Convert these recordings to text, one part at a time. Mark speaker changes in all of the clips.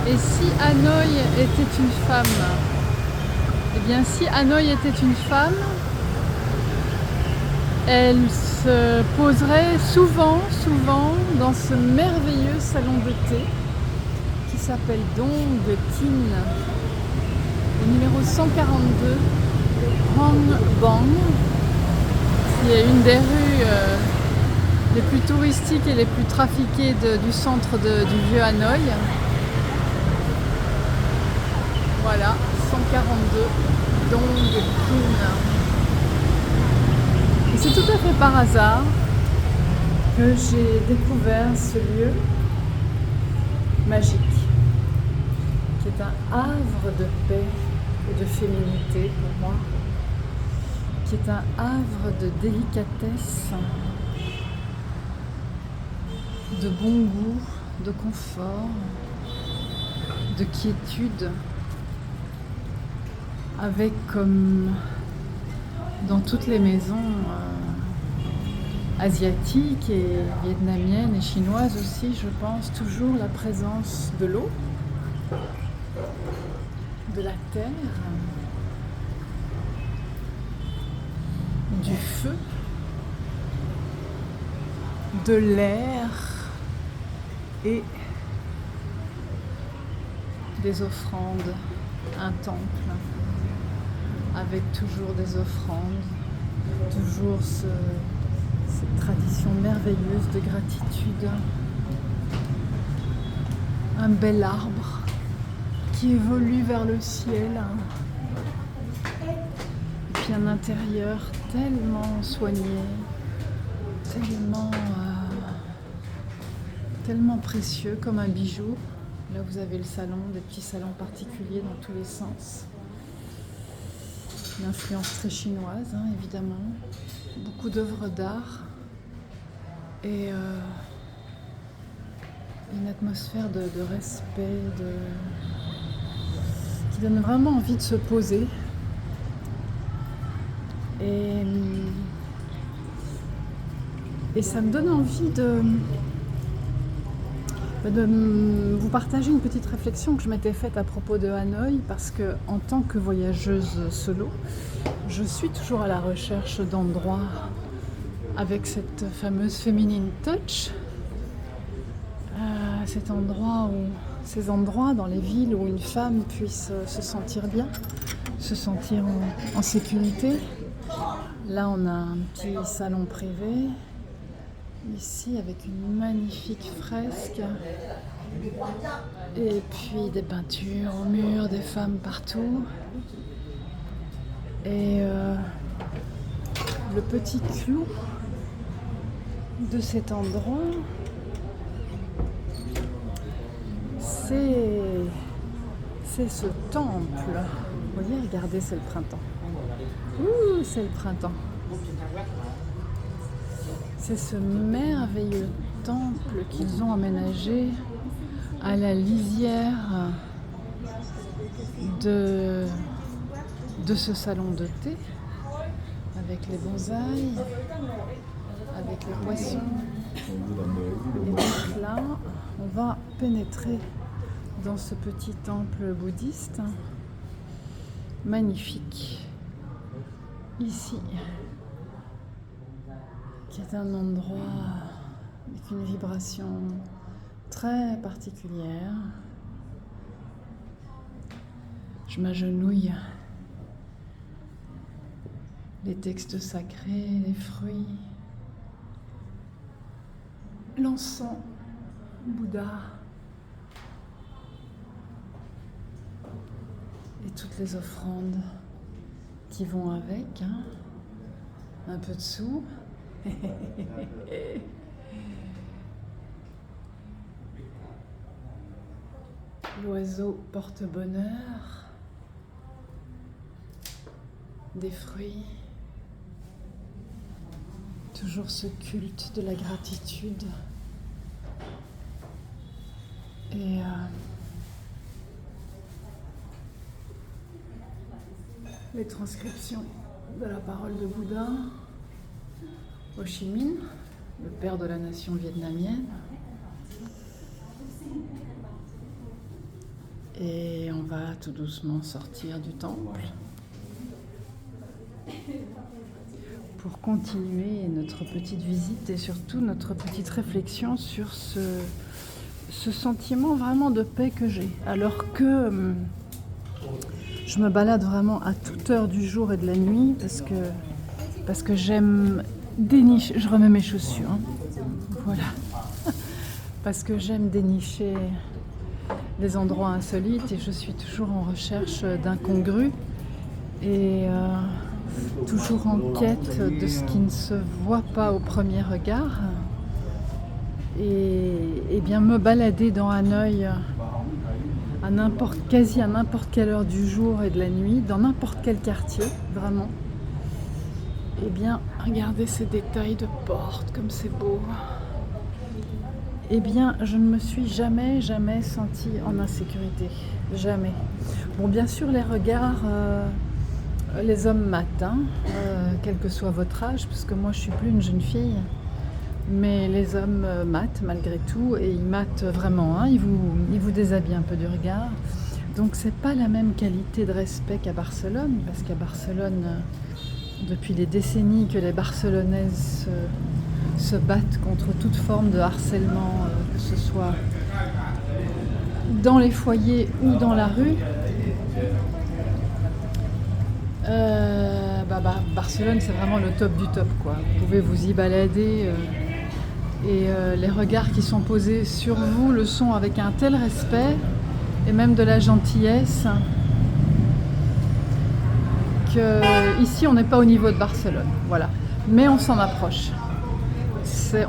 Speaker 1: Et si Hanoï était une femme? Eh bien, si Hanoï était une femme, elle se poserait souvent dans ce merveilleux salon de thé qui s'appelle Dong Tin, au numéro 142 Hong Bang, qui est une des rues les plus touristiques et les plus trafiquées du centre du vieux Hanoï. Voilà, 142 Dong Tin. Et c'est tout à fait par hasard que j'ai découvert ce lieu magique, qui est un havre de paix et de féminité pour moi, qui est un havre de délicatesse, de bon goût, de confort, de quiétude, avec, comme dans toutes les maisons asiatiques et vietnamiennes et chinoises aussi, je pense, toujours la présence de l'eau, de la terre, du feu, de l'air et des offrandes, un temple avec toujours des offrandes, toujours cette tradition merveilleuse de gratitude, un bel arbre qui évolue vers le ciel, et puis un intérieur tellement soigné, tellement précieux, comme un bijou. Là vous avez le salon, des petits salons particuliers dans tous les sens. Une influence très chinoise, évidemment. Beaucoup d'œuvres d'art et une atmosphère de respect, qui donne vraiment envie de se poser. Et ça me donne envie de vous partager une petite réflexion que je m'étais faite à propos de Hanoï, parce que en tant que voyageuse solo, je suis toujours à la recherche d'endroits avec cette fameuse feminine touch, ces endroits dans les villes où une femme puisse se sentir bien, se sentir en sécurité. Là on a un petit salon privé ici avec une magnifique fresque et puis des peintures au mur, des femmes partout, et le petit clou de cet endroit, c'est ce temple. Vous voyez, regardez, c'est le printemps. Ouh, c'est le printemps. C'est ce merveilleux temple qu'ils ont aménagé à la lisière de ce salon de thé, avec les bonsaïs, avec les poissons. Et donc là, on va pénétrer dans ce petit temple bouddhiste magnifique, ici, qui est un endroit avec une vibration très particulière. Je m'agenouille. Les textes sacrés, les fruits, l'encens, Bouddha et toutes les offrandes qui vont avec, un peu de sous. L'oiseau porte bonheur, des fruits, toujours ce culte de la gratitude et les transcriptions de la parole de Bouddha, Ho Chi Minh, le père de la nation vietnamienne. Et on va tout doucement sortir du temple pour continuer notre petite visite et surtout notre petite réflexion sur ce sentiment vraiment de paix que j'ai. Alors que je me balade vraiment à toute heure du jour et de la nuit parce que j'aime dénicher. Je remets mes chaussures, hein. Voilà. Parce que j'aime dénicher des endroits insolites et je suis toujours en recherche d'incongrus et toujours en quête de ce qui ne se voit pas au premier regard. Et bien me balader dans Hanoï quasi à n'importe quelle heure du jour et de la nuit, dans n'importe quel quartier, vraiment. Et bien, regardez ces détails de portes, comme c'est beau. Eh bien, je ne me suis jamais sentie en insécurité. Jamais. Bon, bien sûr, les regards, les hommes matent, hein, quel que soit votre âge, parce que moi, je suis plus une jeune fille. Mais les hommes matent malgré tout, et ils matent vraiment, hein, ils vous déshabillent un peu du regard. Donc c'est pas la même qualité de respect qu'à Barcelone, parce qu'à Barcelone, depuis des décennies que les Barcelonaises se battent contre toute forme de harcèlement, que ce soit dans les foyers ou dans la rue. Barcelone, c'est vraiment le top du top, quoi. Vous pouvez vous y balader et les regards qui sont posés sur vous le sont avec un tel respect et même de la gentillesse que ici on n'est pas au niveau de Barcelone, voilà. Mais on s'en approche.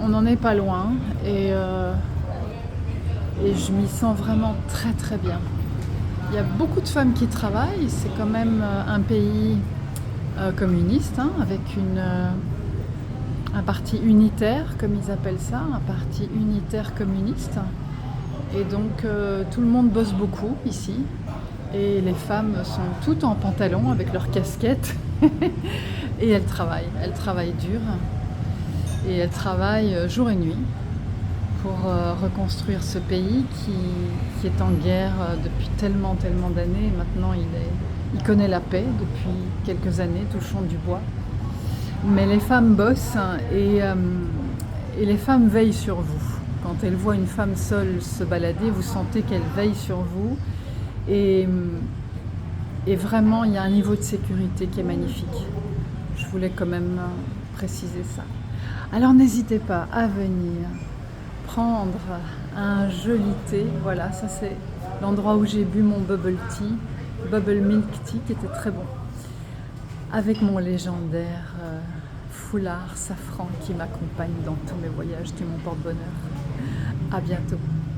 Speaker 1: On n'en est pas loin et je m'y sens vraiment très très bien. Il y a beaucoup de femmes qui travaillent, c'est quand même un pays communiste, hein, avec un parti unitaire, comme ils appellent ça, un parti unitaire communiste. Et donc tout le monde bosse beaucoup ici. Et les femmes sont toutes en pantalon avec leurs casquettes. Et elles travaillent dur. Et elles travaillent jour et nuit pour reconstruire ce pays qui est en guerre depuis tellement d'années. Maintenant, il connaît la paix depuis quelques années, touchons du bois. Mais les femmes bossent et les femmes veillent sur vous. Quand elles voient une femme seule se balader, vous sentez qu'elle veille sur vous. Et vraiment, il y a un niveau de sécurité qui est magnifique. Je voulais quand même préciser ça. Alors n'hésitez pas à venir prendre un joli thé. Voilà, ça c'est l'endroit où j'ai bu mon bubble milk tea, qui était très bon. Avec mon légendaire foulard safran qui m'accompagne dans tous mes voyages, qui est mon porte-bonheur. À bientôt.